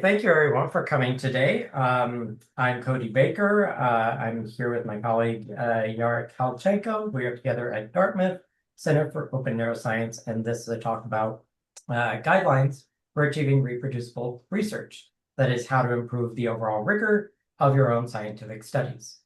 Thank you everyone for coming today. I'm Cody Baker. I'm here with my colleague Yarek Halchenko. We are together at Dartmouth Center for Open Neuroscience, and this is a talk about guidelines for achieving reproducible research. That is how to improve the overall rigor of your own scientific studies.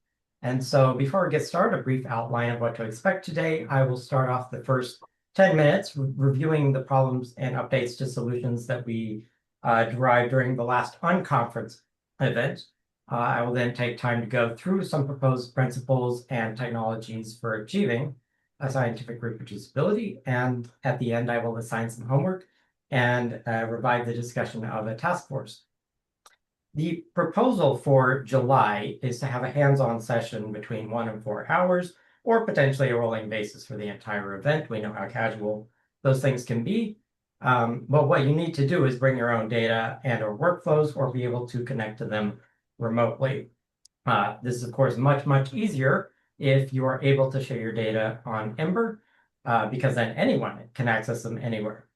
And so before we get started, a brief outline of what to expect today. I will start off the first 10 minutes reviewing the problems and updates to solutions that we derived during the last unconference event. I will then take time to go through some proposed principles and technologies for achieving a scientific reproducibility. And at the end, I will assign some homework and revive the discussion of a task force. The proposal for July is to have a hands-on session between 1 and 4 hours, or potentially a rolling basis for the entire event. We know how casual those things can be. But what you need to do is bring your own data and or workflows or be able to connect to them remotely. This is, of course, much, much easier if you are able to share your data on Ember, because then anyone can access them anywhere.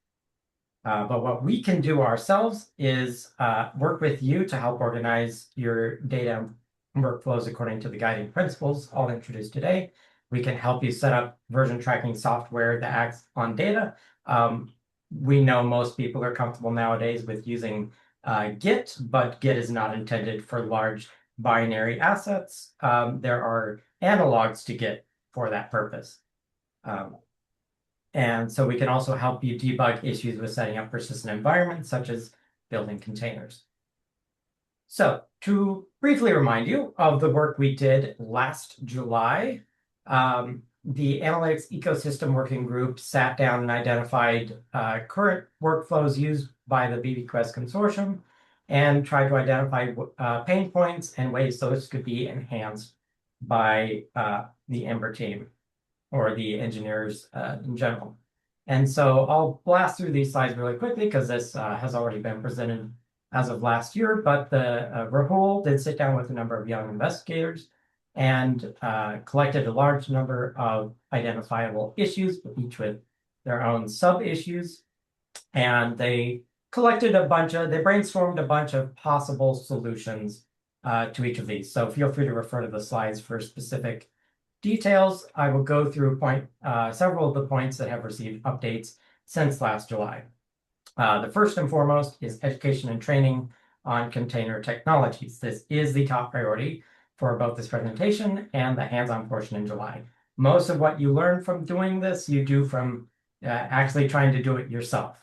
But what we can do ourselves is work with you to help organize your data workflows according to the guiding principles I'll introduce today. We can help you set up version tracking software that acts on data. We know most people are comfortable nowadays with using Git, but Git is not intended for large binary assets. There are analogs to Git for that purpose. And so we can also help you debug issues with setting up persistent environments, such as building containers. So to briefly remind you of the work we did last July, the Analytics Ecosystem Working Group sat down and identified current workflows used by the BBQS Consortium and tried to identify pain points and ways those could be enhanced by the Ember team or the engineers in general. And so I'll blast through these slides really quickly because this has already been presented as of last year, but Rahul did sit down with a number of young investigators and collected a large number of identifiable issues, each with their own sub-issues. And they collected they brainstormed a bunch of possible solutions to each of these. So feel free to refer to the slides for specific details. I will go through several of the points that have received updates since last July. The first and foremost is education and training on container technologies. This is the top priority for both this presentation and the hands-on portion in July. Most of what you learn from doing this, you do from actually trying to do it yourself,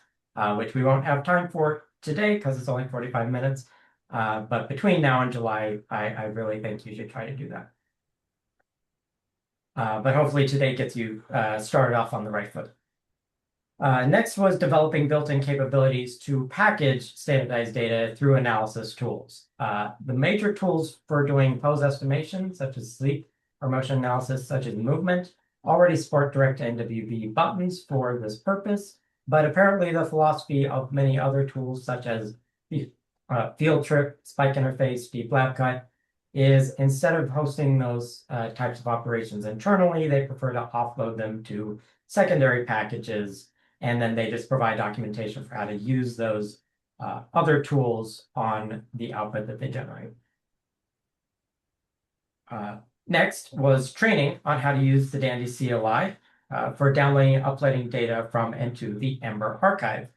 which we won't have time for today because it's only 45 minutes. But between now and July, I really think you should try to do that. But hopefully today gets you started off on the right foot. Next was developing built-in capabilities to package standardized data through analysis tools. The major tools for doing pose estimation, such as sleep, or motion analysis, such as movement, already support direct NWB buttons for this purpose, but apparently the philosophy of many other tools, such as Field Trip, Spike Interface, Deep Lab Cut, is instead of hosting those types of operations internally, they prefer to offload them to secondary packages, and then they just provide documentation for how to use those other tools on the output that they generate. Next was training on how to use the Dandy CLI for downloading and uploading data from and to the Ember archive.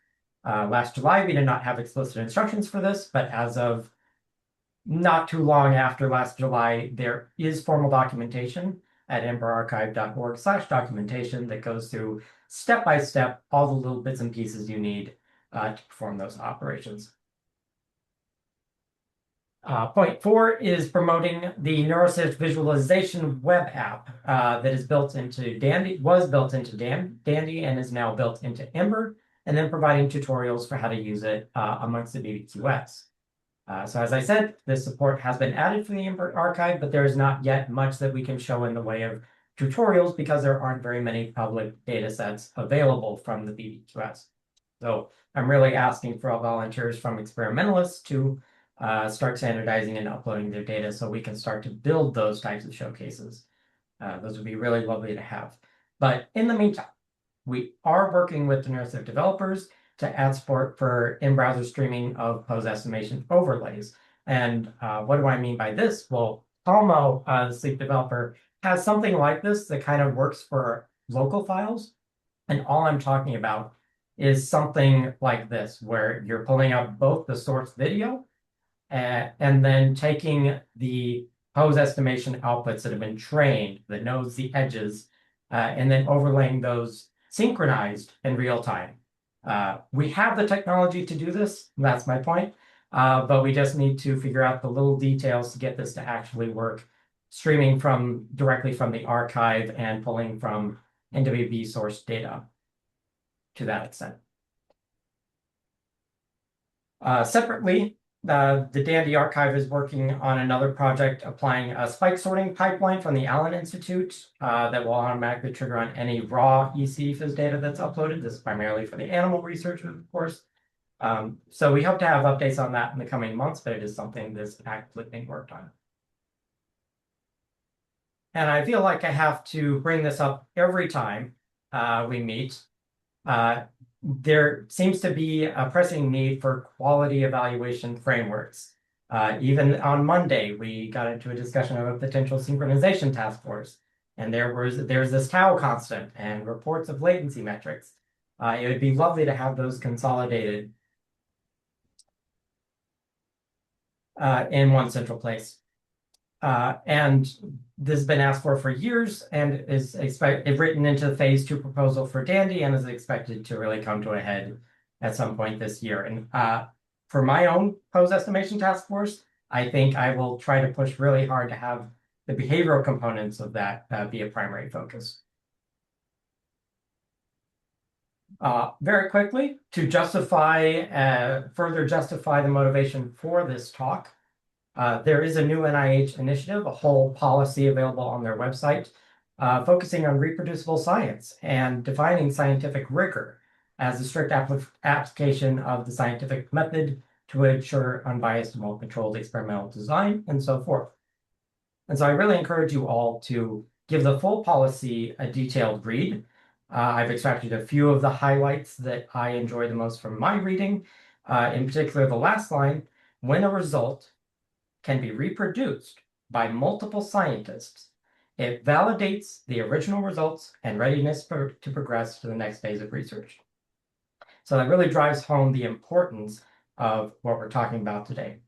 Last July, we did not have explicit instructions for this, but as of not too long after last July, there is formal documentation at emberarchive.org/documentation that goes through step-by-step all the little bits and pieces you need to perform those operations. Point 4 is promoting the NeuroSift visualization web app that is built into Dandy, was built into Dandy and is now built into Ember, and then providing tutorials for how to use it amongst the BBQS. So as I said, this support has been added for the Ember archive, but there is not yet much that we can show in the way of tutorials because there aren't very many public data sets available from the BBQS. So I'm really asking for all volunteers from experimentalists to start standardizing and uploading their data so we can start to build those types of showcases. Those would be really lovely to have. But in the meantime, we are working with the NeuroSift developers to add support for in-browser streaming of pose estimation overlays. And what do I mean by this? Well, Palmo, the Sleep developer, has something like this that kind of works for local files. And all I'm talking about is something like this, where you're pulling up both the source video and then taking the pose estimation outputs that have been trained, the nodes, the edges, and then overlaying those synchronized in real time. We have the technology to do this, that's my point, but we just need to figure out the little details to get this to actually work, streaming directly from the archive and pulling from NWB source data to that extent. Separately, the Dandy Archive is working on another project applying a spike sorting pipeline from the Allen Institute that will automatically trigger on any raw ECFIS data that's uploaded. This is primarily for the animal research, of course. So we hope to have updates on that in the coming months, but it is something that's actively being worked on. And I feel like I have to bring this up every time we meet. There seems to be a pressing need for quality evaluation frameworks. Even on Monday, we got into a discussion of a potential synchronization task force, and there's this tau constant and reports of latency metrics. It would be lovely to have those consolidated in one central place. And this has been asked for years and is written into the phase 2 proposal for Dandy and is expected to really come to a head at some point this year. And for my own pose estimation task force, I think I will try to push really hard to have the behavioral components of that be a primary focus. Very quickly, to further justify the motivation for this talk, there is a new NIH initiative, a whole policy available on their website, focusing on reproducible science and defining scientific rigor as a strict application of the scientific method to ensure unbiased and well-controlled experimental design, and so forth. And so I really encourage you all to give the full policy a detailed read. I've extracted a few of the highlights that I enjoy the most from my reading, in particular the last line, when a result can be reproduced by multiple scientists, it validates the original results and readiness to progress to the next phase of research. So that really drives home the importance of what we're talking about today.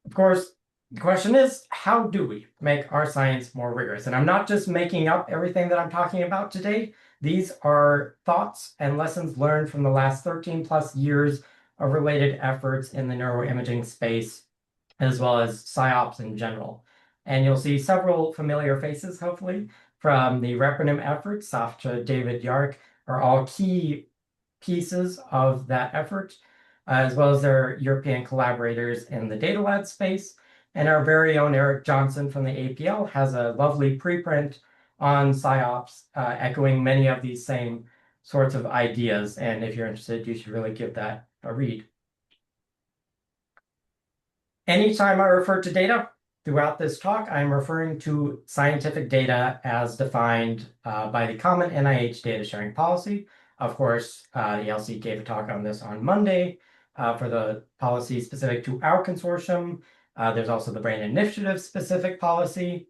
Of course, the question is, how do we make our science more rigorous? And I'm not just making up everything that I'm talking about today. These are thoughts and lessons learned from the last 13 plus years of related efforts in the neuroimaging space, as well as PsyOps in general. And you'll see several familiar faces, hopefully, from the Repronym efforts. Safcha, David, Yark are all key pieces of that effort, as well as their European collaborators in the data lab space. And our very own Eric Johnson from the APL has a lovely preprint on PsyOps, echoing many of these same sorts of ideas. And if you're interested, you should really give that a read. Anytime I refer to data throughout this talk, I'm referring to scientific data as defined by the common NIH data sharing policy. Of course, the LC gave a talk on this on Monday for the policy specific to our consortium. There's also the Brain Initiative specific policy.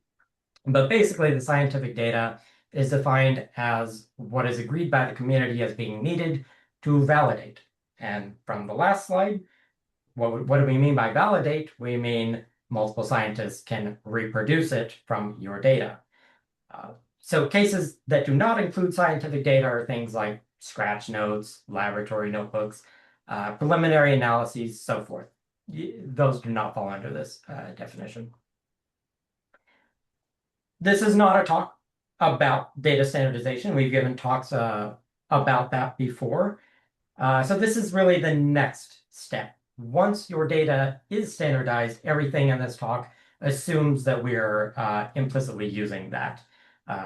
But basically, the scientific data is defined as what is agreed by the community as being needed to validate. And from the last slide, what do we mean by validate? We mean multiple scientists can reproduce it from your data. So cases that do not include scientific data are things like scratch notes, laboratory notebooks, preliminary analyses, so forth. Those do not fall under this definition. This is not a talk about data standardization. We've given talks about that before. So this is really the next step. Once your data is standardized, everything in this talk assumes that we're implicitly using that.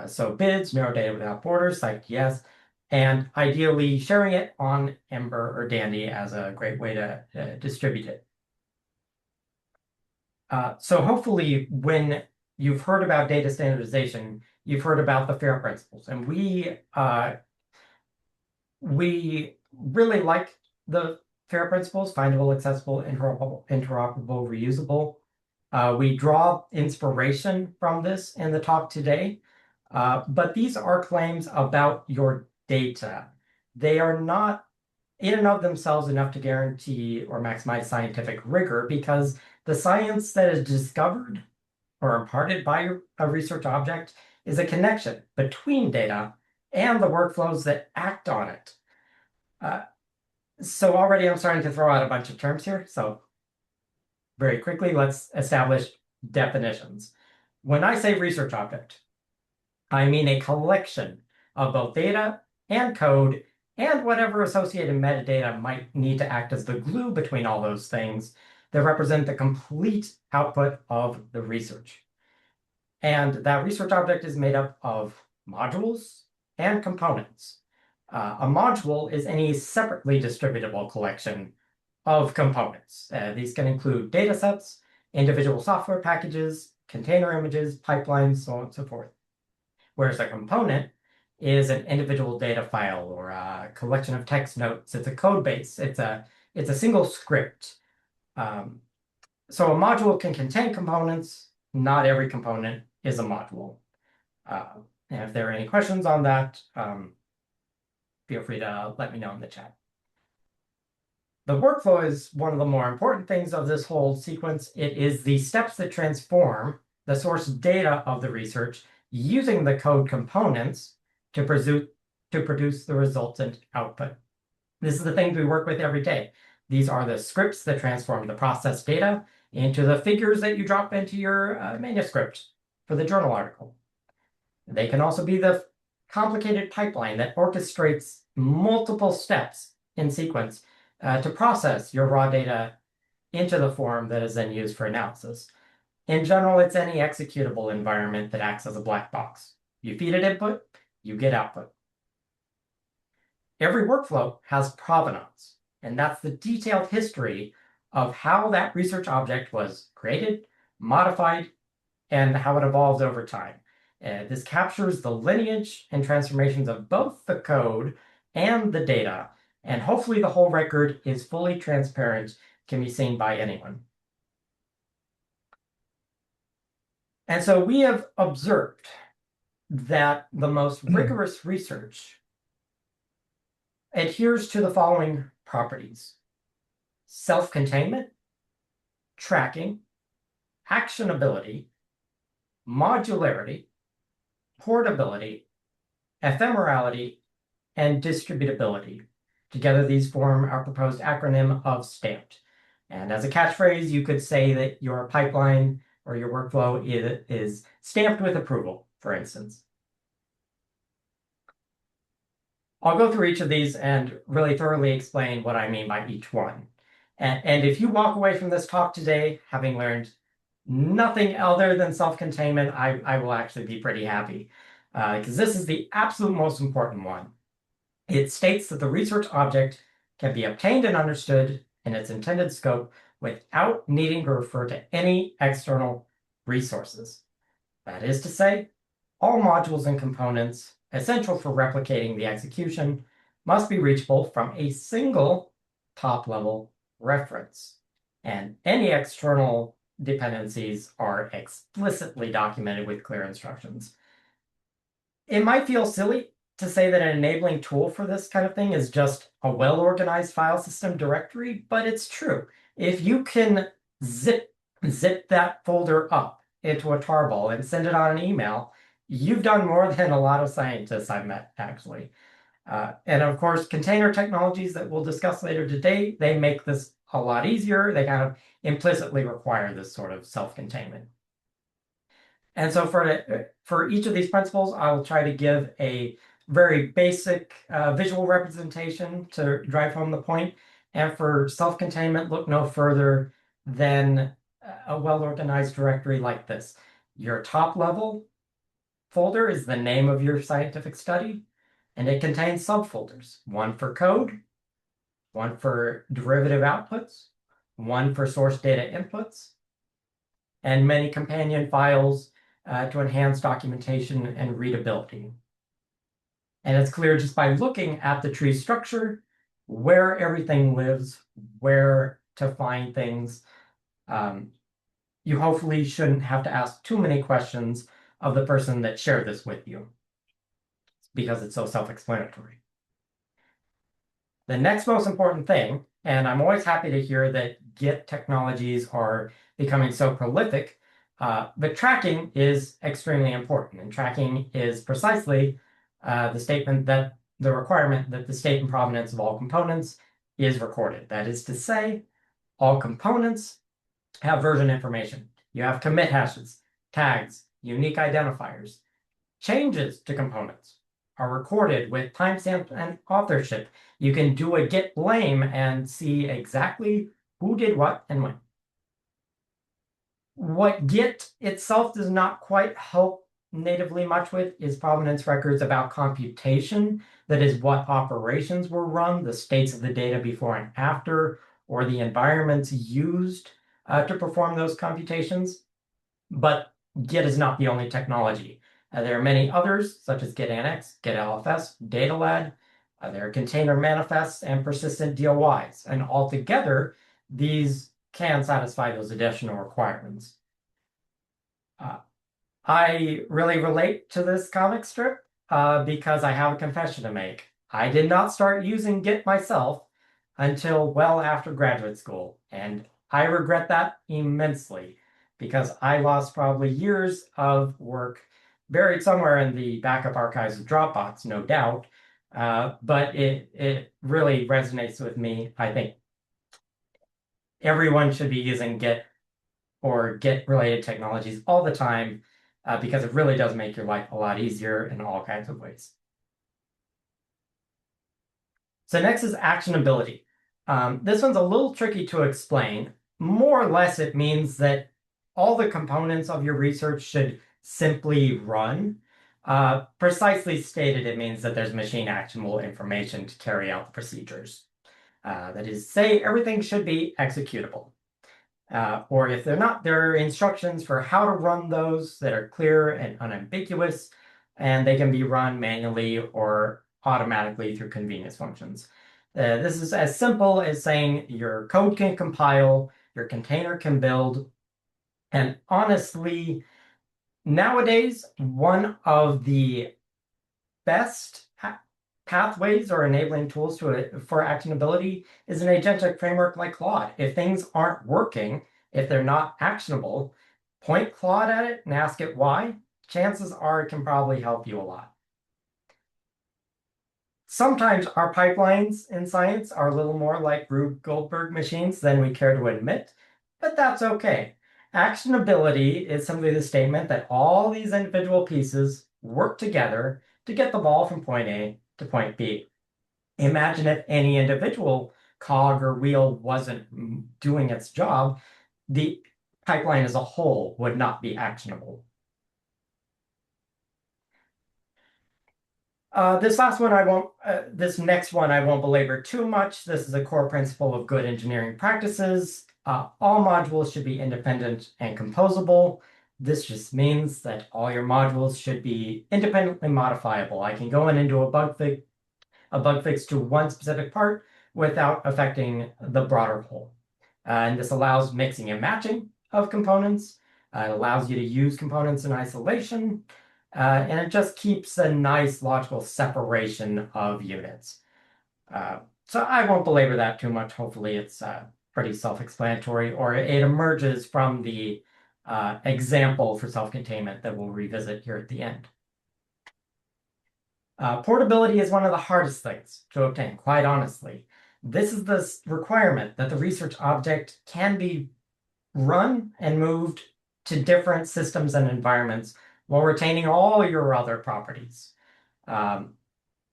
So BIDS, Neuro Data Without Borders, CiteDS, and ideally sharing it on Ember or Dandy as a great way to distribute it. So hopefully when you've heard about data standardization, you've heard about the FAIR principles. And we really like the FAIR principles: findable, accessible, interoperable, reusable. We draw inspiration from this in the talk today, but these are claims about your data. They are not in and of themselves enough to guarantee or maximize scientific rigor, because the science that is discovered or imparted by a research object is a connection between data and the workflows that act on it. So already I'm starting to throw out a bunch of terms here. So very quickly, let's establish definitions. When I say research object, I mean a collection of both data and code and whatever associated metadata might need to act as the glue between all those things that represent the complete output of the research. And that research object is made up of modules and components. A module is any separately distributable collection of components. These can include data sets, individual software packages, container images, pipelines, so on and so forth. Whereas a component is an individual data file or a collection of text notes. It's a code base. It's a single script. So a module can contain components. Not every component is a module. And if there are any questions on that, feel free to let me know in the chat. The workflow is one of the more important things of this whole sequence. It is the steps that transform the source data of the research using the code components to produce the resultant output. This is the things we work with every day. These are the scripts that transform the processed data into the figures that you drop into your manuscript for the journal article. They can also be the complicated pipeline that orchestrates multiple steps in sequence to process your raw data into the form that is then used for analysis. In general, it's any executable environment that acts as a black box. You feed it input, you get output. Every workflow has provenance, and that's the detailed history of how that research object was created, modified, and how it evolved over time. This captures the lineage and transformations of both the code and the data, and hopefully the whole record is fully transparent, can be seen by anyone. And so we have observed that the most rigorous research adheres to the following properties: self-containment, tracking, actionability, modularity, portability, ephemerality, and distributability. Together, these form our proposed acronym of STAMPED. And as a catchphrase, you could say that your pipeline or your workflow is stamped with approval, for instance. I'll go through each of these and really thoroughly explain what I mean by each one. And if you walk away from this talk today having learned nothing other than self-containment, I will actually be pretty happy, because this is the absolute most important one. It states that the research object can be obtained and understood in its intended scope without needing to refer to any external resources. That is to say, all modules and components essential for replicating the execution must be reachable from a single top-level reference, and any external dependencies are explicitly documented with clear instructions. It might feel silly to say that an enabling tool for this kind of thing is just a well-organized file system directory, but it's true. If you can zip that folder up into a tarball and send it on an email, you've done more than a lot of scientists I've met, actually. And of course, container technologies that we'll discuss later today, they make this a lot easier. They kind of implicitly require this sort of self-containment. And so for each of these principles, I will try to give a very basic visual representation to drive home the point. And for self-containment, look no further than a well-organized directory like this. Your top-level folder is the name of your scientific study, and it contains subfolders: one for code, one for derivative outputs, one for source data inputs, and many companion files to enhance documentation and readability. And it's clear just by looking at the tree structure where everything lives, where to find things. You hopefully shouldn't have to ask too many questions of the person that shared this with you because it's so self-explanatory. The next most important thing, and I'm always happy to hear that Git technologies are becoming so prolific, but tracking is extremely important. And tracking is precisely the requirement that the state and provenance of all components is recorded. That is to say, all components have version information. You have commit hashes, tags, unique identifiers. Changes to components are recorded with timestamp and authorship. You can do a git blame and see exactly who did what and when. What Git itself does not quite help natively much with is provenance records about computation. That is what operations were run, the states of the data before and after, or the environments used to perform those computations. But Git is not the only technology. There are many others, such as Git Annex, Git LFS, DataLad. There are container manifests and persistent DOIs. And altogether, these can satisfy those additional requirements. I really relate to this comic strip because I have a confession to make. I did not start using Git myself until well after graduate school, and I regret that immensely because I lost probably years of work buried somewhere in the backup archives of Dropbox, no doubt. But it really resonates with me. I think everyone should be using Git or Git related technologies all the time because it really does make your life a lot easier in all kinds of ways. So next is actionability. This one's a little tricky to explain. More or less, it means that all the components of your research should simply run. Precisely stated, it means that there's machine actionable information to carry out the procedures. That is, say everything should be executable. Or if they're not, there are instructions for how to run those that are clear and unambiguous, and they can be run manually or automatically through convenience functions. This is as simple as saying your code can compile, your container can build, and honestly, nowadays, one of the best pathways or enabling tools for actionability is an agentic framework like Claude. If things aren't working, if they're not actionable, point Claude at it and ask it why. Chances are it can probably help you a lot. Sometimes our pipelines in science are a little more like Rube Goldberg machines than we care to admit, but that's okay. Actionability is simply the statement that all these individual pieces work together to get the ball from point A to point B. Imagine if any individual cog or wheel wasn't doing its job, the pipeline as a whole would not be actionable. This next one I won't belabor too much. This is a core principle of good engineering practices. All modules should be independent and composable. This just means that all your modules should be independently modifiable. I can go in and do a bug fix to one specific part without affecting the broader whole. And this allows mixing and matching of components. It allows you to use components in isolation. And it just keeps a nice logical separation of units. So I won't belabor that too much. Hopefully it's pretty self-explanatory, or it emerges from the example for self-containment that we'll revisit here at the end. Portability is one of the hardest things to obtain, quite honestly. This is the requirement that the research object can be run and moved to different systems and environments while retaining all your other properties. And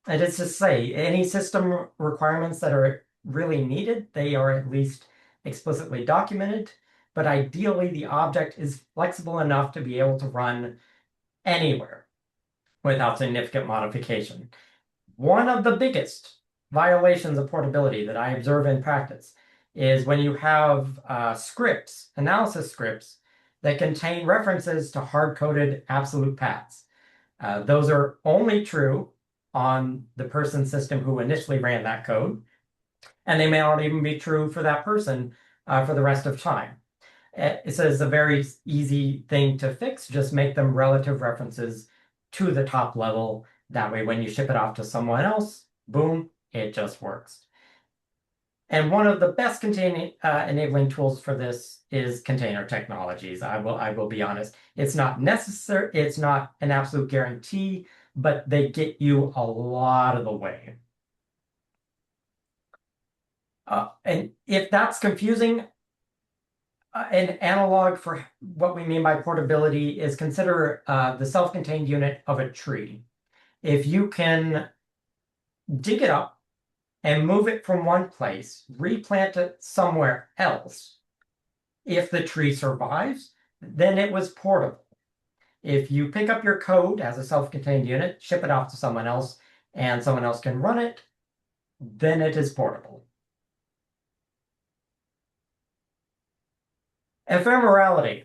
it's to say, any system requirements that are really needed, they are at least explicitly documented, but ideally the object is flexible enough to be able to run anywhere without significant modification. One of the biggest violations of portability that I observe in practice is when you have scripts, analysis scripts, that contain references to hard-coded absolute paths. Those are only true on the person's system who initially ran that code. And they may not even be true for that person for the rest of time. It says a very easy thing to fix, just make them relative references to the top level. That way, when you ship it off to someone else, boom, it just works. And one of the best containing enabling tools for this is container technologies. I will be honest. It's not necessary, it's not an absolute guarantee, but they get you a lot of the way. And if that's confusing, an analog for what we mean by portability is consider the self-contained unit of a tree. If you can dig it up and move it from one place, replant it somewhere else, if the tree survives, then it was portable. If you pick up your code as a self-contained unit, ship it off to someone else, and someone else can run it, then it is portable. Ephemerality.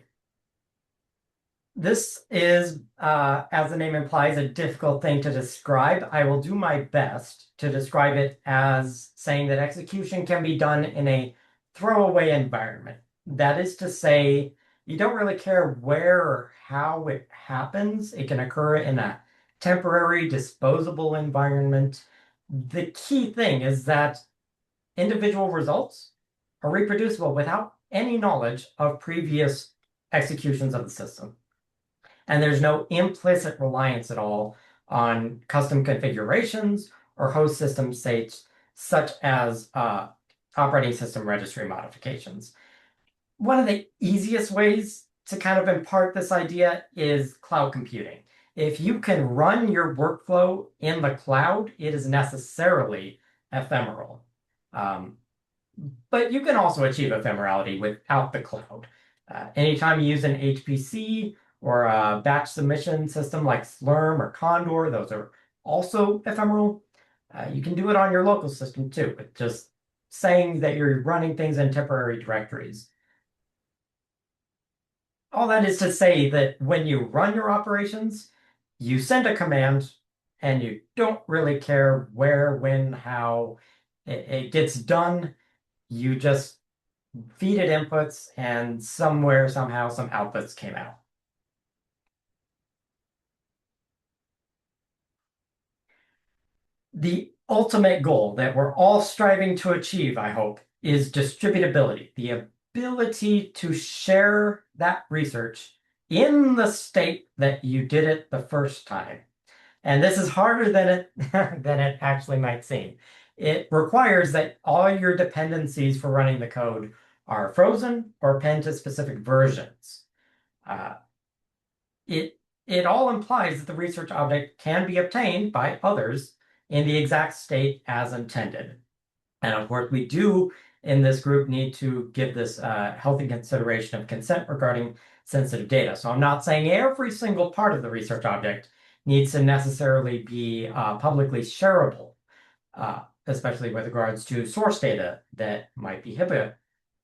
This is, as the name implies, a difficult thing to describe. I will do my best to describe it as saying that execution can be done in a throwaway environment. That is to say, you don't really care where or how it happens. It can occur in a temporary, disposable environment. The key thing is that individual results are reproducible without any knowledge of previous executions of the system. And there's no implicit reliance at all on custom configurations or host system states, such as operating system registry modifications. One of the easiest ways to kind of impart this idea is cloud computing. If you can run your workflow in the cloud, it is necessarily ephemeral. But you can also achieve ephemerality without the cloud. Anytime you use an HPC or a batch submission system like Slurm or Condor, those are also ephemeral. You can do it on your local system too, with just saying that you're running things in temporary directories. All that is to say that when you run your operations, you send a command and you don't really care where, when, how it gets done. You just feed it inputs and somewhere, somehow, some outputs came out. The ultimate goal that we're all striving to achieve, I hope, is distributability, the ability to share that research in the state that you did it the first time. And this is harder than it than it actually might seem. It requires that all your dependencies for running the code are frozen or pinned to specific versions. Uh, it all implies that the research object can be obtained by others in the exact state as intended. And of course, we do in this group need to give this healthy consideration of consent regarding sensitive data. So I'm not saying every single part of the research object needs to necessarily be publicly shareable, especially with regards to source data that might be HIPAA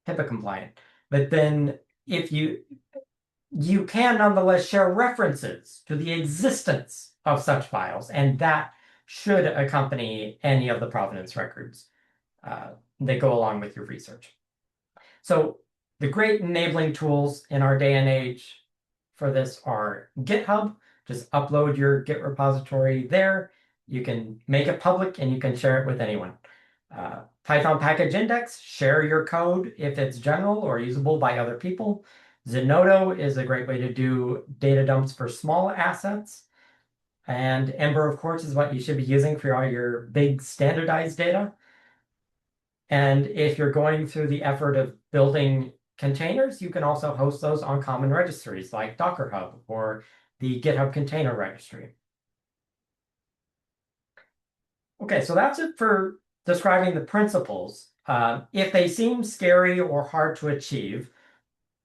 compliant. But then if you can nonetheless share references to the existence of such files, and that should accompany any of the provenance records that go along with your research. So the great enabling tools in our day and age for this are GitHub. Just upload your Git repository there. You can make it public and you can share it with anyone. Python package index, share your code if it's general or usable by other people. Zenodo is a great way to do data dumps for small assets. And Ember, of course, is what you should be using for all your big standardized data. And if you're going through the effort of building containers, you can also host those on common registries like Docker Hub or the GitHub Container Registry. Okay, so that's it for describing the principles. If they seem scary or hard to achieve,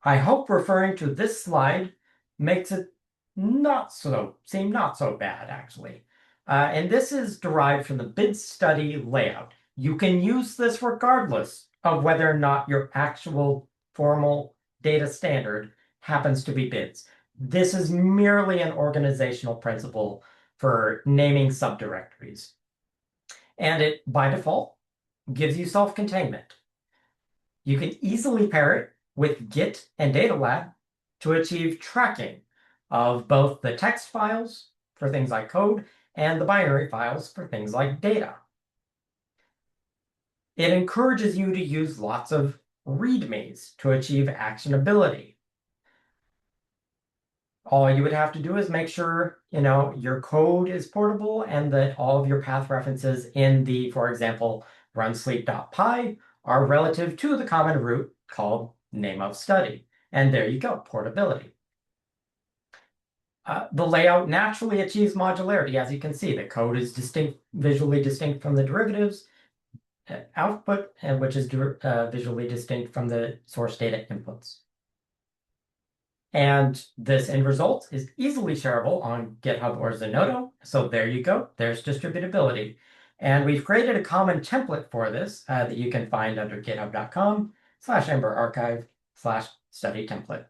I hope referring to this slide makes it seem not so bad, actually. And this is derived from the bid study layout. You can use this regardless of whether or not your actual formal data standard happens to be bids. This is merely an organizational principle for naming subdirectories. And it, by default, gives you self-containment. You can easily pair it with Git and Data Lab to achieve tracking of both the text files for things like code and the binary files for things like data. It encourages you to use lots of readmes to achieve actionability. All you would have to do is make sure, your code is portable and that all of your path references in the, for example, runsleep.py are relative to the common root called name of study. And there you go, portability. The layout naturally achieves modularity. As you can see, the code is visually distinct from the derivatives output, which is visually distinct from the source data inputs. And this end result is easily shareable on GitHub or Zenodo. So there you go. There's distributability. And we've created a common template for this that you can find under github.com/emberarchive/study template.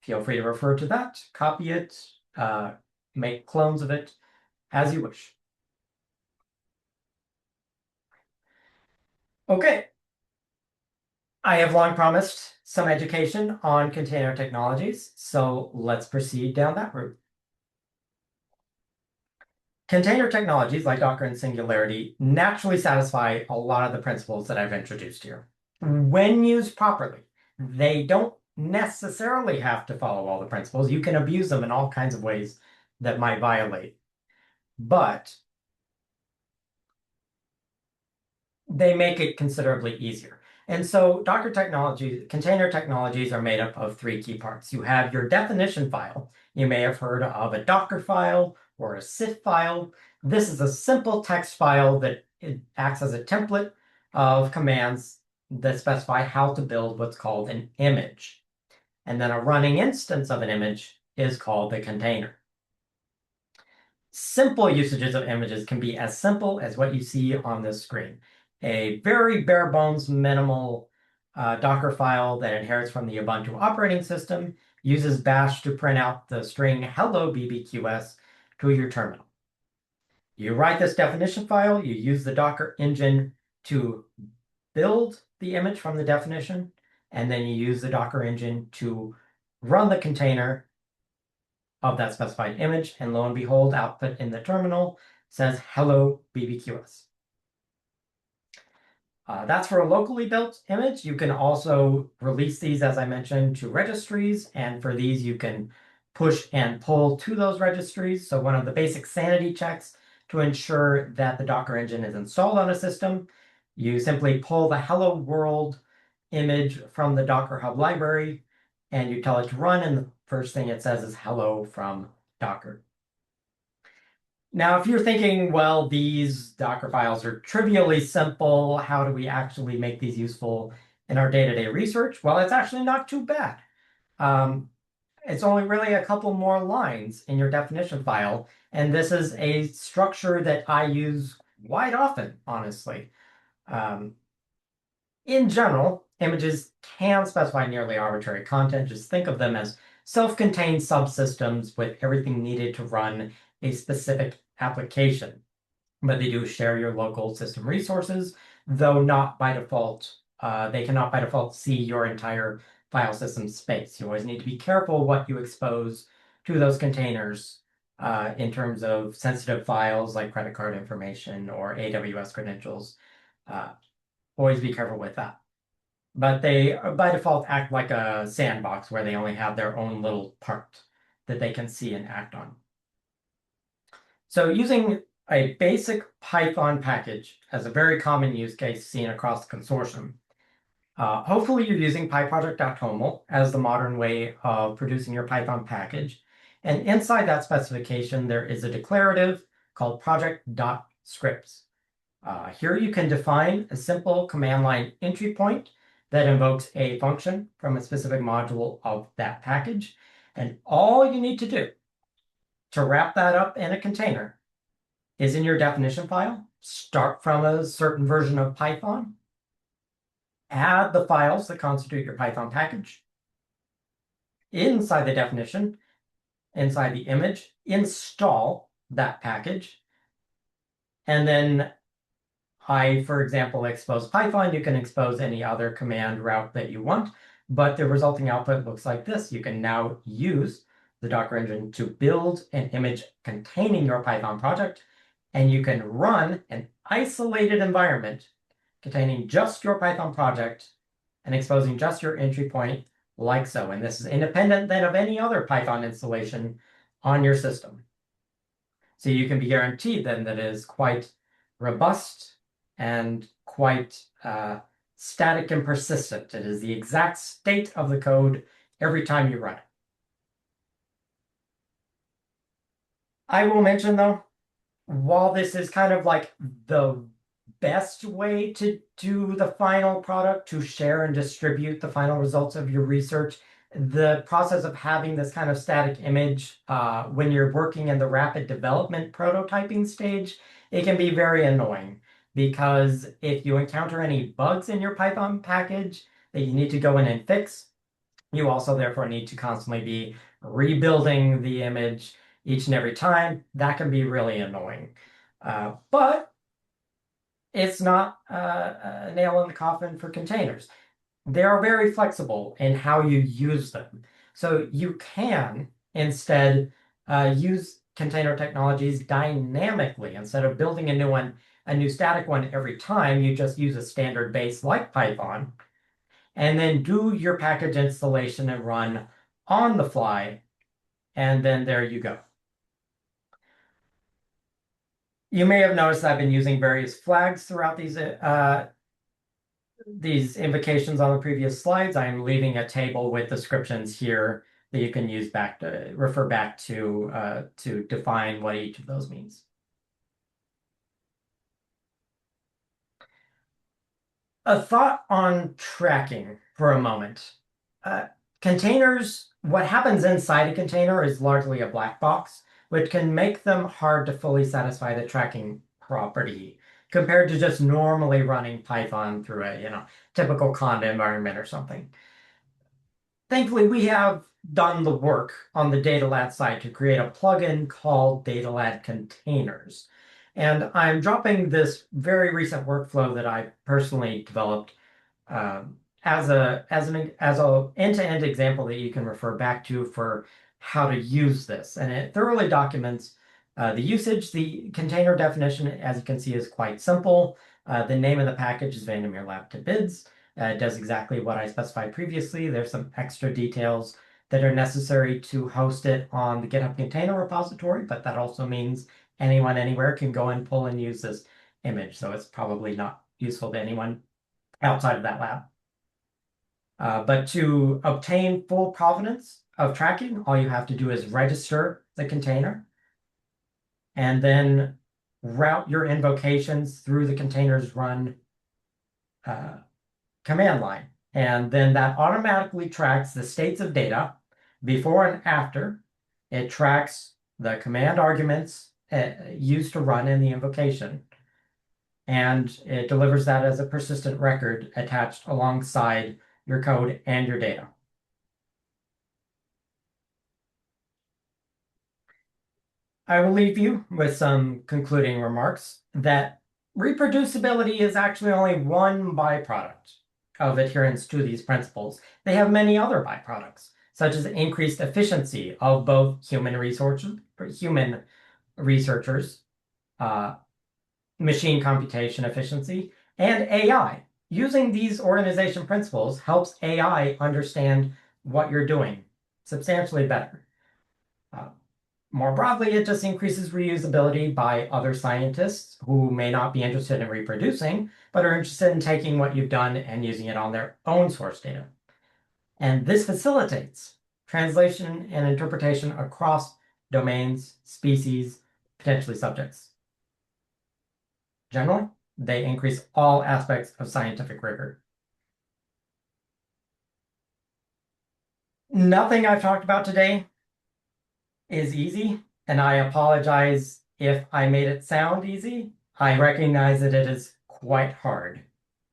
Feel free to refer to that, copy it, make clones of it as you wish. Okay. I have long promised some education on container technologies, so let's proceed down that route. Container technologies like Docker and Singularity naturally satisfy a lot of the principles that I've introduced here. When used properly, they don't necessarily have to follow all the principles. You can abuse them in all kinds of ways that might violate. But they make it considerably easier. And so container technologies are made up of three key parts. You have your definition file. You may have heard of a Docker file or a CIF file. This is a simple text file that it acts as a template of commands that specify how to build what's called an image. And then a running instance of an image is called the container. Simple usages of images can be as simple as what you see on this screen. A very bare bones minimal Docker file that inherits from the Ubuntu operating system uses bash to print out the string hello BBQS to your terminal. You write this definition file, you use the Docker engine to build the image from the definition, and then you use the Docker engine to run the container of that specified image, and lo and behold, output in the terminal says hello BBQS. That's for a locally built image. You can also release these, as I mentioned, to registries. And for these, you can push and pull to those registries. So one of the basic sanity checks to ensure that the Docker engine is installed on a system, you simply pull the hello world image from the Docker Hub library, and you tell it to run. And the first thing it says is hello from Docker. Now, if you're thinking, well, these Docker files are trivially simple, how do we actually make these useful in our day-to-day research? Well, it's actually not too bad. It's only really a couple more lines in your definition file, and this is a structure that I use quite often, honestly. In general, images can specify nearly arbitrary content. Just think of them as self-contained subsystems with everything needed to run a specific application. But they do share your local system resources, though not by default. They cannot by default see your entire file system space. You always need to be careful what you expose to those containers in terms of sensitive files like credit card information or AWS credentials. Always be careful with that. But they, by default, act like a sandbox where they only have their own little part that they can see and act on. So using a basic Python package as a very common use case seen across the consortium, hopefully you're using pyproject.toml as the modern way of producing your Python package. And inside that specification, there is a declarative called project.scripts. Here you can define a simple command line entry point that invokes a function from a specific module of that package. And all you need to do to wrap that up in a container is in your definition file, start from a certain version of Python, add the files that constitute your Python package. Inside the definition, inside the image, install that package, and then I, for example, expose Python. You can expose any other command route that you want, but the resulting output looks like this. You can now use the Docker engine to build an image containing your Python project, and you can run an isolated environment containing just your Python project and exposing just your entry point like so. And this is independent then of any other Python installation on your system. So you can be guaranteed then that it is quite robust and quite static and persistent. It is the exact state of the code every time you run it. I will mention though, while this is kind of like the best way to do the final product, to share and distribute the final results of your research, the process of having this kind of static image when you're working in the rapid development prototyping stage, it can be very annoying because if you encounter any bugs in your Python package that you need to go in and fix, you also therefore need to constantly be rebuilding the image each and every time. That can be really annoying. But it's not a nail in the coffin for containers. They are very flexible in how you use them. So you can instead use container technologies dynamically. Instead of building a new one, a new static one every time, you just use a standard base like Python, and then do your package installation and run on the fly, and then there you go. You may have noticed I've been using various flags throughout these invocations on the previous slides. I am leaving a table with descriptions here that you can use back to refer back to define what each of those means. A thought on tracking for a moment. Containers, what happens inside a container is largely a black box, which can make them hard to fully satisfy the tracking property compared to just normally running Python through a typical conda environment or something. Thankfully, we have done the work on the DataLad side to create a plugin called DataLad Containers. And I'm dropping this very recent workflow that I personally developed as an end-to-end example that you can refer back to for how to use this. And it thoroughly documents the usage. The container definition, as you can see, is quite simple. The name of the package is Vandermeer Lab to Bids. It does exactly what I specified previously. There's some extra details that are necessary to host it on the GitHub container repository, but that also means anyone anywhere can go and pull and use this image. So it's probably not useful to anyone outside of that lab. But to obtain full provenance of tracking, all you have to do is register the container and then route your invocations through the container's run command line. And then that automatically tracks the states of data before and after. It tracks the command arguments used to run in the invocation. And it delivers that as a persistent record attached alongside your code and your data. I will leave you with some concluding remarks that reproducibility is actually only one byproduct of adherence to these principles. They have many other byproducts, such as increased efficiency of both human researchers, machine computation efficiency, and AI. Using these organization principles helps AI understand what you're doing substantially better. More broadly, it just increases reusability by other scientists who may not be interested in reproducing, but are interested in taking what you've done and using it on their own source data. And this facilitates translation and interpretation across domains, species, potentially subjects. Generally, they increase all aspects of scientific rigor. Nothing I've talked about today is easy, and I apologize if I made it sound easy. I recognize that it is quite hard.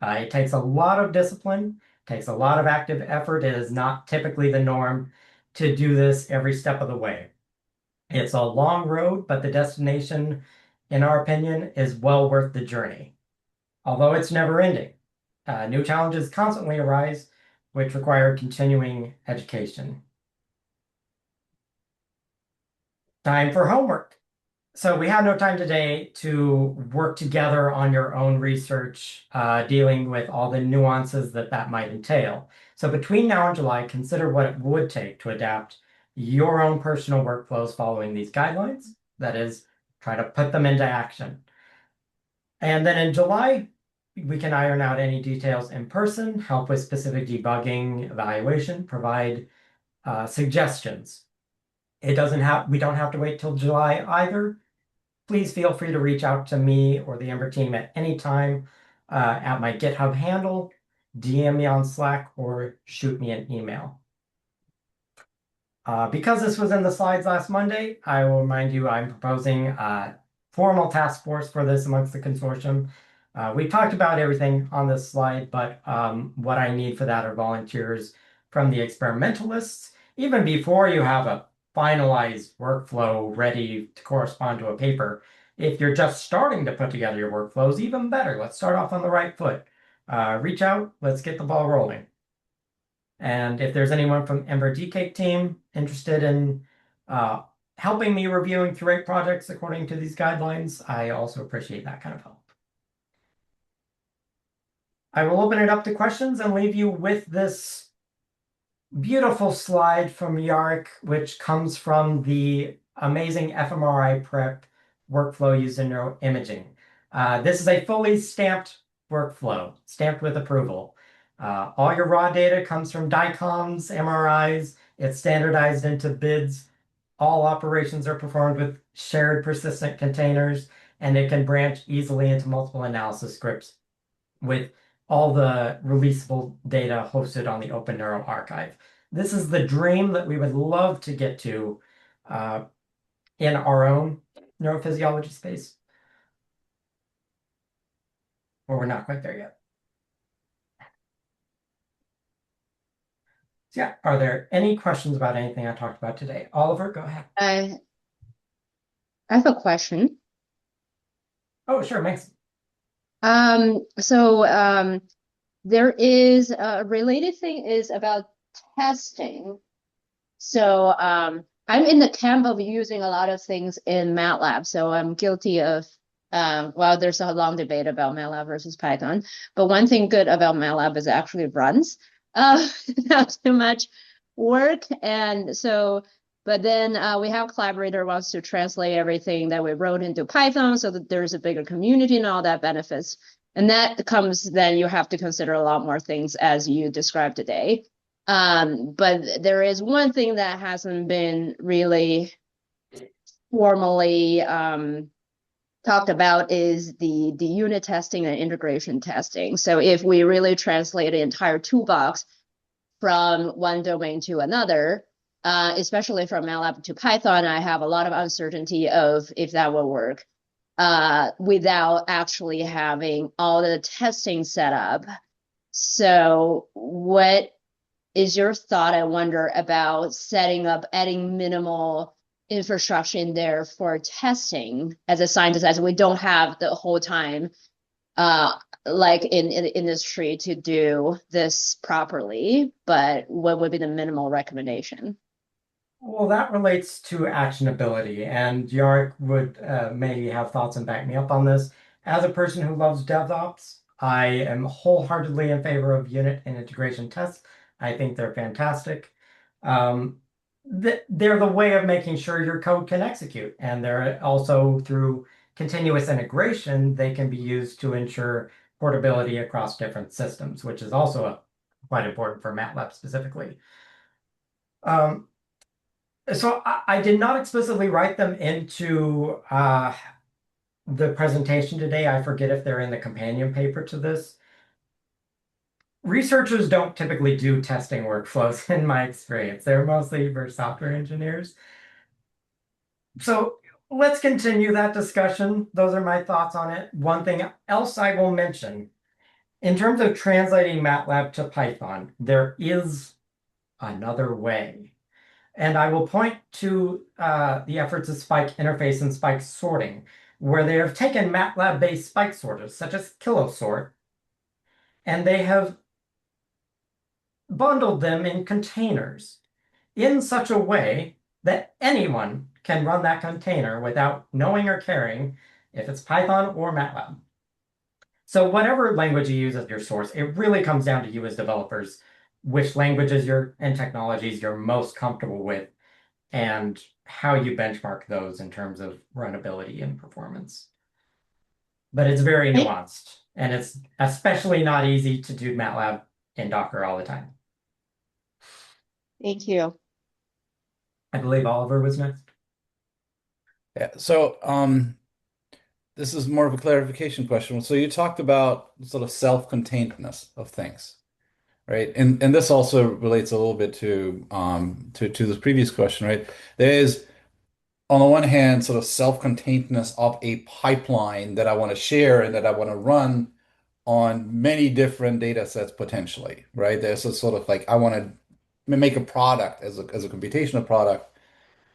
It takes a lot of discipline, takes a lot of active effort. It is not typically the norm to do this every step of the way. It's a long road, but the destination, in our opinion, is well worth the journey. although it's never ending. New challenges constantly arise, which require continuing education. Time for homework. So we have no time today to work together on your own research, dealing with all the nuances that might entail. So between now and July, consider what it would take to adapt your own personal workflows following these guidelines. That is, try to put them into action. And then in July, we can iron out any details in person, help with specific debugging, evaluation, provide suggestions. We don't have to wait till July either. Please feel free to reach out to me or the Ember team at any time at my GitHub handle, DM me on Slack, or shoot me an email. Because this was in the slides last Monday, I will remind you I'm proposing a formal task force for this amongst the consortium. We talked about everything on this slide, but what I need for that are volunteers from the experimentalists. Even before you have a finalized workflow ready to correspond to a paper, if you're just starting to put together your workflows, even better. Let's start off on the right foot. Reach out, let's get the ball rolling. And if there's anyone from Ember DCake team interested in helping me review and curate projects according to these guidelines, I also appreciate that kind of help. I will open it up to questions and leave you with this beautiful slide from Yark, which comes from the amazing fMRI prep workflow used in neuroimaging. This is a fully stamped workflow, stamped with approval. All your raw data comes from DICOMs, MRIs. It's standardized into bids. All operations are performed with shared persistent containers, and it can branch easily into multiple analysis scripts with all the releasable data hosted on the Open Neuro Archive. This is the dream that we would love to get to in our own neurophysiology space, but we're not quite there yet. So yeah, are there any questions about anything I talked about today? Oliver, go ahead. I have a question. Oh, sure, thanks. There is a related thing is about testing. So I'm in the camp of using a lot of things in MATLAB. So I'm guilty of, well, there's a long debate about MATLAB versus Python. But one thing good about MATLAB is it actually runs, not too much work. And so, but then we have a collaborator who wants to translate everything that we wrote into Python so that there's a bigger community and all that benefits. And that comes, then you have to consider a lot more things as you described today. But there is one thing that hasn't been really formally talked about is the unit testing and integration testing. So if we really translate an entire toolbox from one domain to another, especially from MATLAB to Python, I have a lot of uncertainty of if that will work without actually having all the testing set up. So what is your thought, I wonder, about setting up, adding minimal infrastructure in there for testing as a scientist, as we don't have the whole time, like in the industry to do this properly, but what would be the minimal recommendation? Well, that relates to actionability, and Yark would maybe have thoughts and back me up on this. As a person who loves DevOps, I am wholeheartedly in favor of unit and integration tests. I think they're fantastic. They're the way of making sure your code can execute, and they're also through continuous integration, they can be used to ensure portability across different systems, which is also quite important for MATLAB specifically. So I did not explicitly write them into the presentation today. I forget if they're in the companion paper to this. Researchers don't typically do testing workflows in my experience. They're mostly for software engineers. So let's continue that discussion. Those are my thoughts on it. One thing else I will mention, in terms of translating MATLAB to Python, there is another way. And I will point to the efforts of spike interface and spike sorting. where they have taken MATLAB-based spike sorters, such as KiloSort, and they have bundled them in containers in such a way that anyone can run that container without knowing or caring if it's Python or MATLAB. So whatever language you use as your source, it really comes down to you as developers, which languages and technologies you're most comfortable with, and how you benchmark those in terms of runnability and performance. But it's very Right. nuanced, and it's especially not easy to do MATLAB in Docker all the time. Thank you. I believe Oliver was next. Yeah. So, this is more of a clarification question. So you talked about sort of self-containedness of things, right? And this also relates a little bit to this previous question, right? There is, on the one hand, sort of self-containedness of a pipeline that I want to share and that I want to run on many different data sets potentially, right? There's a sort of like I want to make a product as a computational product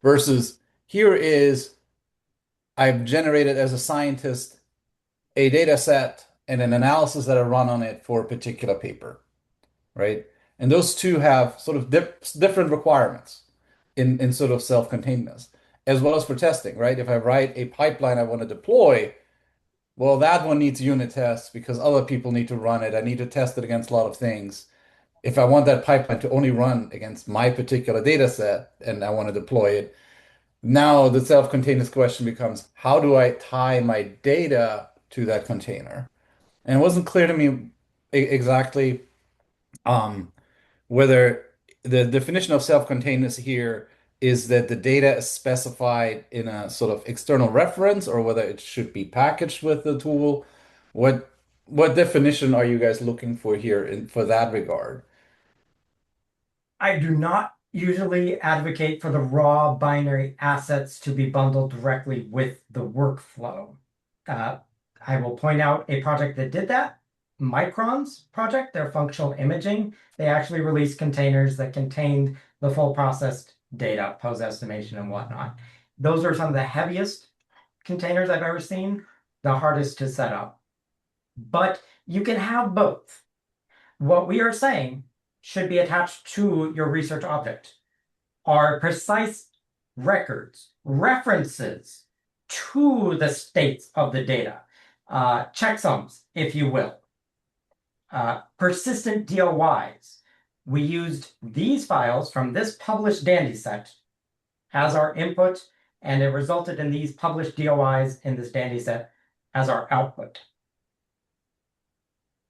versus here is I've generated as a scientist a data set and an analysis that I run on it for a particular paper, right? And those two have sort of different requirements in sort of self-containedness, as well as for testing, right? If I write a pipeline I want to deploy, well, that one needs unit tests because other people need to run it. I need to test it against a lot of things. If I want that pipeline to only run against my particular data set and I want to deploy it, now the self-containedness question becomes, how do I tie my data to that container? And it wasn't clear to me exactly um, whether the definition of self-containedness here is that the data is specified in a sort of external reference or whether it should be packaged with the tool. What what definition are you guys looking for here for that regard? I do not usually advocate for the raw binary assets to be bundled directly with the workflow. Uh, I will point out a project that did that. Micron's project, their functional imaging, they actually released containers that contained the full processed data, pose estimation and whatnot. Those are some of the heaviest containers I've ever seen, the hardest to set up. But you can have both. What we are saying should be attached to your research object are precise records, references to the states of the data, checksums, if you will, persistent DOIs. We used these files from this published Dandy set as our input, and it resulted in these published DOIs in this Dandy set as our output.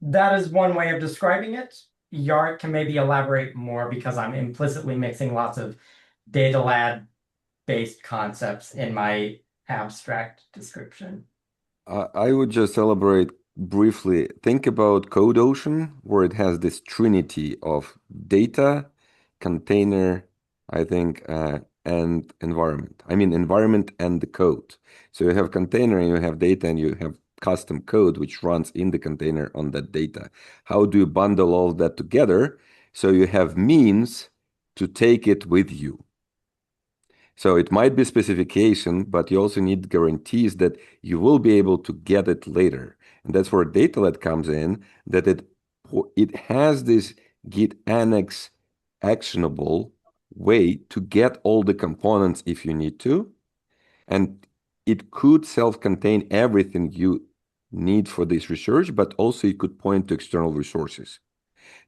That is one way of describing it. Yart can maybe elaborate more because I'm implicitly mixing lots of data lab based concepts in my abstract description. I would just elaborate briefly. Think about CodeOcean, where it has this trinity of data, container, I think, and environment. I mean, environment and the code. So you have container and you have data and you have custom code which runs in the container on that data. How do you bundle all that together so you have means to take it with you? So it might be specification, but you also need guarantees that you will be able to get it later. And that's where datalet comes in, that it has this Git annex actionable way to get all the components if you need to. And it could self-contain everything you need for this research, but also it could point to external resources.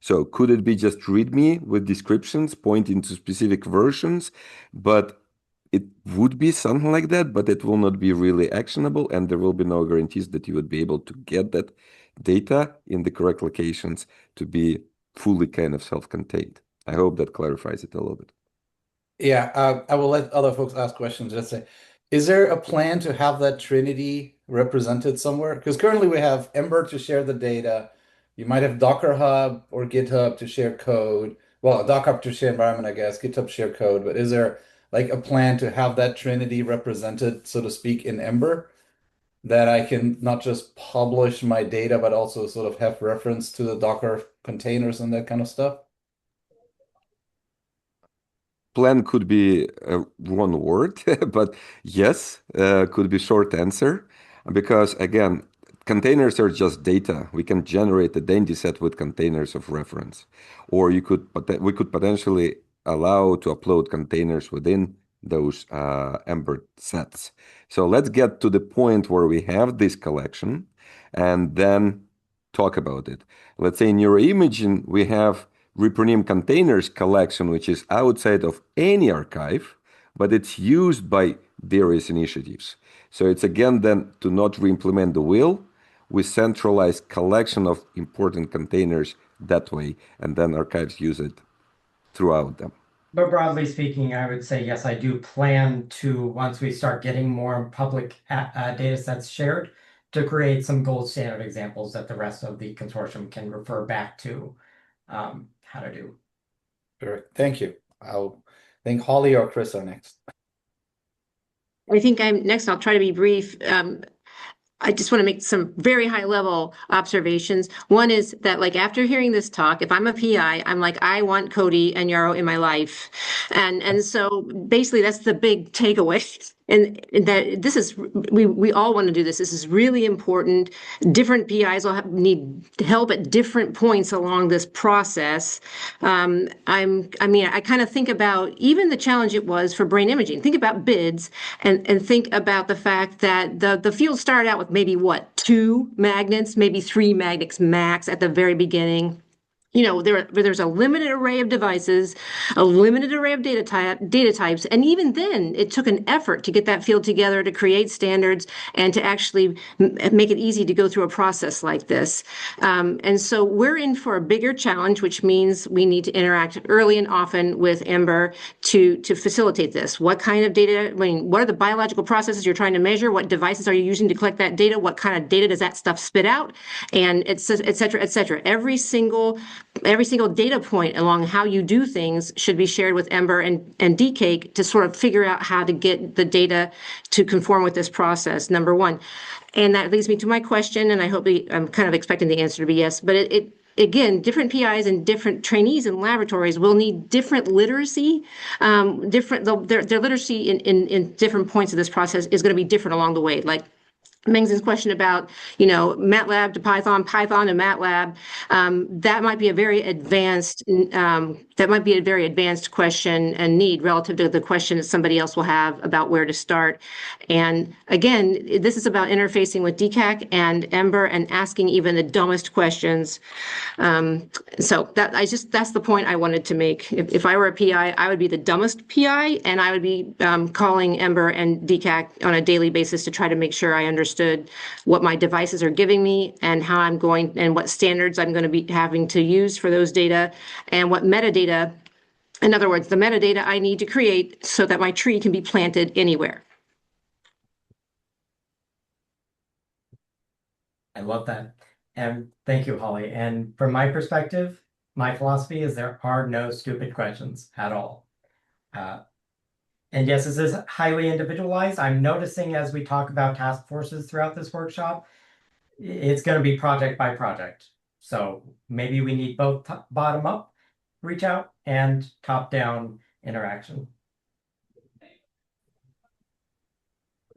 So could it be just README with descriptions pointing to specific versions? But it would be something like that, but it will not be really actionable, and there will be no guarantees that you would be able to get that data in the correct locations to be fully kind of self-contained. I hope that clarifies it a little bit. Yeah, I will let other folks ask questions. Just say, is there a plan to have that Trinity represented somewhere? Because currently we have Ember to share the data. You might have Docker Hub or GitHub to share code. Well, Docker Hub to share environment, I guess, GitHub share code. But is there like a plan to have that Trinity represented, so to speak, in Ember, that I can not just publish my data, but also sort of have reference to the Docker containers and that kind of stuff? plan could be one word, but yes, could be short answer. Because again, containers are just data. We can generate a daisy set with containers of reference, or we could potentially allow to upload containers within those Ember sets. So let's get to the point where we have this collection and then talk about it. Let's say in neuroimaging, we have Reproducible containers collection, which is outside of any archive, but it's used by various initiatives. So it's again then to not re-implement the wheel, we centralize collection of important containers that way, and then archives use it throughout them. But broadly speaking, I would say, yes, I do plan to, once we start getting more public data sets shared, to create some gold standard examples that the rest of the consortium can refer back to how to do. Perfect. Thank you. I'll think Holly or Chris are next. I think I'm next. I'll try to be brief. I just want to make some very high level observations. One is that, like, after hearing this talk, if I'm a PI, I'm like, I want Cody and Yarrow in my life. And so basically that's the big takeaway. And that this is, we all want to do this. This is really important. Different PIs will need help at different points along this process. I kind of think about even the challenge it was for brain imaging. Think about BIDS and think about the fact that the field started out with maybe what, 2 magnets, maybe 3 magnets max at the very beginning. You know, there's a limited array of devices, a limited array of data types, and even then, it took an effort to get that field together, to create standards, and to actually make it easy to go through a process like this. And so we're in for a bigger challenge, which means we need to interact early and often with Ember to facilitate this. What kind of data? I mean, what are the biological processes you're trying to measure? What devices are you using to collect that data? What kind of data does that stuff spit out? And et cetera, et cetera. Every single data point along how you do things should be shared with Ember and DCake to sort of figure out how to get the data to conform with this process, number one. And that leads me to my question, and I'm kind of expecting the answer to be yes, but again, different PIs and different trainees in laboratories will need different literacy. Their literacy in different points of this process is going to be different along the way. Like Mengs's question about, MATLAB to Python, Python to MATLAB, that might be a very advanced question and need relative to the question that somebody else will have about where to start. And again, this is about interfacing with DCAC and Ember and asking even the dumbest questions. So that's the point I wanted to make. If I were a PI, I would be the dumbest PI, and I would be calling Ember and DCAC on a daily basis to try to make sure I understood what my devices are giving me and how I'm going and what standards I'm going to be having to use for those data and what metadata, in other words, the metadata I need to create so that my tree can be planted anywhere. I love that. And thank you, Holly. And from my perspective, my philosophy is there are no stupid questions at all. And yes, this is highly individualized. I'm noticing as we talk about task forces throughout this workshop, it's going to be project by project. So maybe we need both bottom up reach out and top down interaction.